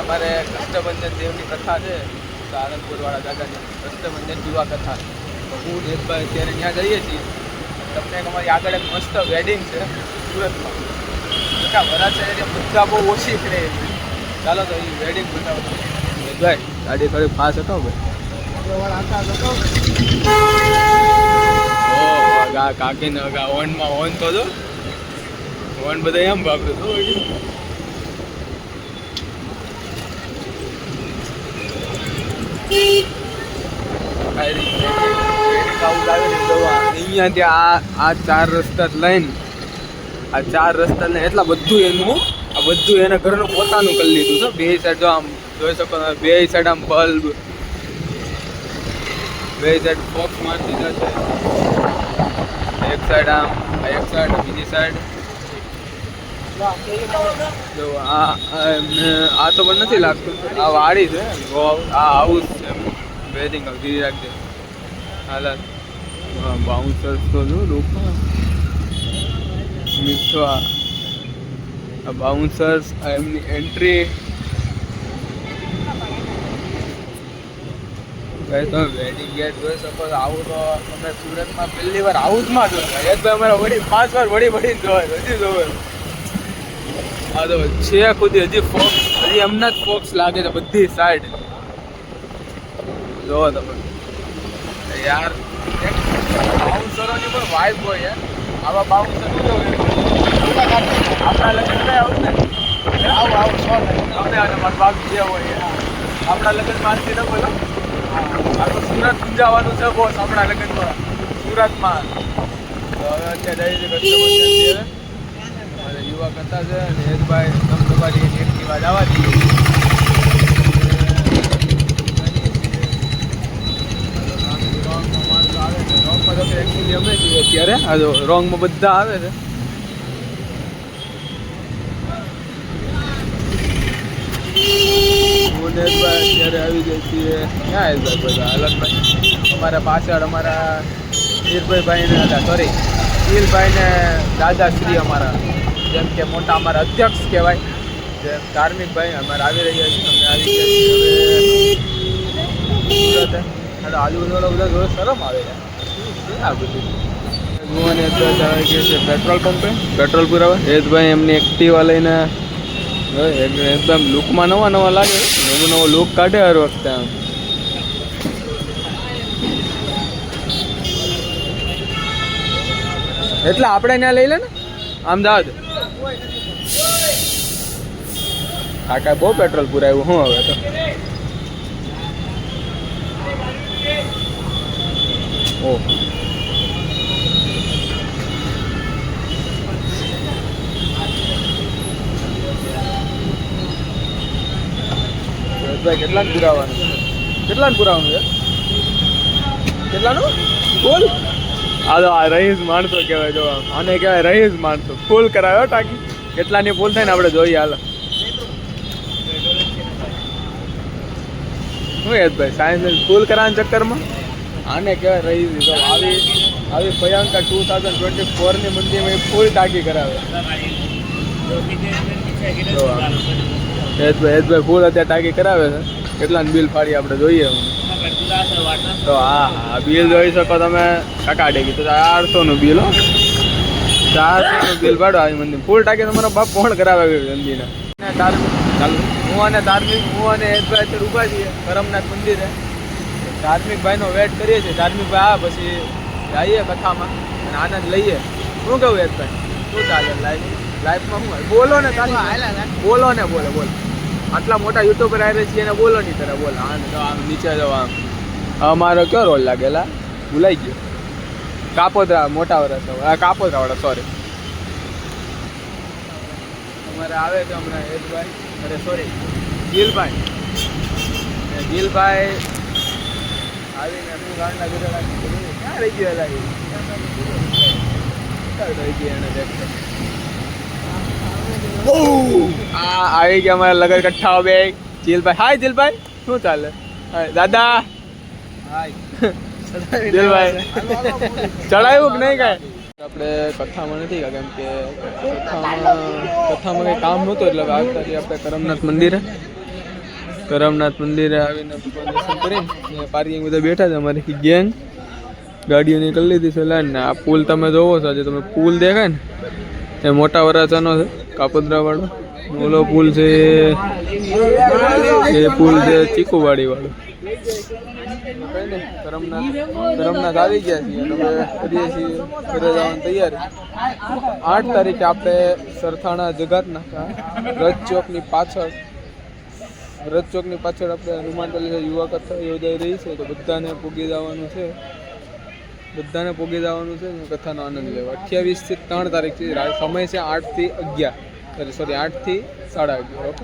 અમારે કષ્ટભંજન દેવની કથા છે, સારંગપુરવાળા દાદાની કષ્ટભંજન જીવા કથા. તો હું દેશભાઈ અત્યારે ત્યાં જઈએ છીએ. તમને અમારી આગળ એક મસ્ત વેડિંગ છે સુરતમાં. વરાછા બધા બહુ ઓછી કરે. ચાલો તો એ વેડિંગ બતાવો. દેશભાઈ ગાડી થોડી ફાસ્ટ હતો ભાઈ. કાકીને ઓનમાં ઓન તો જો ઓન બધા એમ વાપરે તો અહીંયા ત્યાં આ ચાર રસ્તા લઈને એટલા બધું એનું આ બધું એને ઘરનું પોતાનું કરી લીધું છે. બે સાઈડ જો આમ જોઈ શકો, બે સાઈડ આમ બલ્બ, બે સાઈડ ફોક્સ મારી દીધા છે. એક સાઈડ આમ, એક સાઈડ બીજી સાઈડ. જો આ તો પણ નથી લાગતું, આ વાડી છે. આ હાઉસ વેડિંગ ગીરી રાખજે. હાલત બાઉન્સર્સ તો જો લોકો મીઠો આ બાઉન્સર્સ એમની એન્ટ્રી. તમે વેડિંગ ગેટ જોઈ શકો છો. આવું તો તમે સુરતમાં પહેલી વાર હાઉસમાં જોયું. યશભાઈ અમારા વડી 5 વાર વળીને જોવાય, હજી જોવાય. હા તો છે ખુદી હજી ફોક્સ, હજી એમના જ ફોક્સ લાગે છે બધી સાઈડ. જોવો તમે યાર, બાઉન્સરોની પણ વાઇબ હોય યાર. આવા બાઉન્સર આપણા લગ્ન કયા આવું ને આવું અમને અને મારા બાપ જે હોય આપણા લગ્ન માનથી ન બોલો. આ તો સુરત સમજાવવાનું છે બોસ આપણા લગ્નમાં સુરતમાં. તો હવે અત્યારે યુવા કથા છે અને હેતભાઈ તમારી એકની વાત આવવા દઈએ. એકચ્યુઅલી અમે છીએ અત્યારે આ જો રોંગમાં બધા આવે છે. હું નેતભાઈ અત્યારે આવી જાય છીએ. ક્યાં હેતભાઈ બધા અલગભાઈ અમારા પાછળ અમારા વીરભાઈને સોરી વીરભાઈને દાદાશ્રી અમારા જેમ કે મોટા અમારા અધ્યક્ષ કહેવાય, જેમ ધાર્મિક ભાઈ અમારે આવી રહ્યા છીએ. અમે આવી ગયા છીએ સુરત. આજુબાજુ બધા જોડે શરમ આવે છે આ બધું. હું અને હેતભાઈ આવી ગયા છે પેટ્રોલ પંપે પેટ્રોલ પુરાવા. હેતભાઈ એમની એક્ટિવા લઈને એકદમ લુકમાં નવા લાગે, નવો લુક કાઢે હર વખતે આમ. એટલે આપણે ત્યાં લઈ લે ને અમદાવાદ. કાકા બહુ પેટ્રોલ પુરાવ્યું હું હવે તો. ઓહ કેટલાનું પુરાવાનું છે? કેટલાનું ફૂલ? આ તો આ રહીશ માણસો કહેવાય. જો આને કહેવાય રહીશ માણસો. ફૂલ કરાવ્યો ટાંકી. કેટલાની ફૂલ થાય ને આપણે જોઈએ. હાલ શું હેતભાઈ સાયન્સ ફૂલ કરાવવાના ચક્કરમાં આને કહેવાય રહીશ. તો આવી ભયંકર 2024ની મંદિરમાં ફૂલ ટાંકી કરાવે. હેતભાઈ ફૂલ અત્યારે ટાંકી કરાવે છે. કેટલાનું બિલ ફાડી આપણે જોઈએ. તો હા બિલ જોઈ શકો તમે. કાકા ડેગી તો 400નું બિલ હો. 400નું બિલ પાડો આવી મંદિર. ફૂલ ટાંકી તમારો બાપ કોણ કરાવે મંદિરને? હું અને હેતભાઈ અત્યારે ઊભા છીએ કરમનાથ મંદિરે. ધાર્મિક ભાઈનો વેટ કરીએ છીએ. ધાર્મિક ભાઈ આ પછી જઈએ કથામાં અને આનંદ લઈએ. શું કહું હેતભાઈ, શું ચાલે લાઈફમાં શું બોલો ને? બોલો ને બોલો. આટલા મોટા યુટ્યુબર આવી છીએ એને બોલો નહીં તરફ બોલો. આમ નીચે જવા અમારો કયો રોલ લાગેલા ભૂલાઈ ગયો. કાપોદરા મોટા વરસ કાપોદરાવાળા સોરી અમારે આવે છે હમણાં હેતભાઈ. અરે સોરી ગિલભાઈ આવીને શું ગાંડના વિરોધા ક્યાં રહી ગયો લાગી રહી ગયા એને દેખતો. આવી ગયા અમારા લગન કઠ્ઠા બે. જીલભાઈ હાય. જીલભાઈ શું ચાલે? દાદા હાય. દિલભાઈ ચડાવ્યું કે નહીં કાંઈ? આપણે કથામાં નથી ગયા, કેમ કે કથામાં કંઈ કામ નહોતું, એટલે આવતા રહીએ આપણે કરમનાથ મંદિરે આવીને ભગવાન દર્શન કરીને પાર્કિંગ બધા બેઠા છે. અમારી ગેંગ ગાડીઓની કરી લીધી છે લાઈન. ને આ પુલ તમે જોવો છો, આજે તમે પુલ દેખાય ને એ મોટા વરાછાનો છે, કાપોદ્રા વાળો. ઓલો પુલ છે એ પુલ છે ચીકુવાડી વાળો. કરમનાથ આવી ગયા છીએ, તમે કરીએ છીએ ઘરે જવાની તૈયારી. 8 તારીખે આપણે સરથાણા જગાતનાકા રજ ચોકની પાછળ આપણે હનુમાન ચાલીસા યુવા કથા યોજાઈ રહી છે. તો બધાને પૂગી જવાનું છે કથાનો આનંદ લેવા. 28 થી 3 તારીખ સમય છે 8 થી 11, સોરી 8 થી 11:30. ઓકે.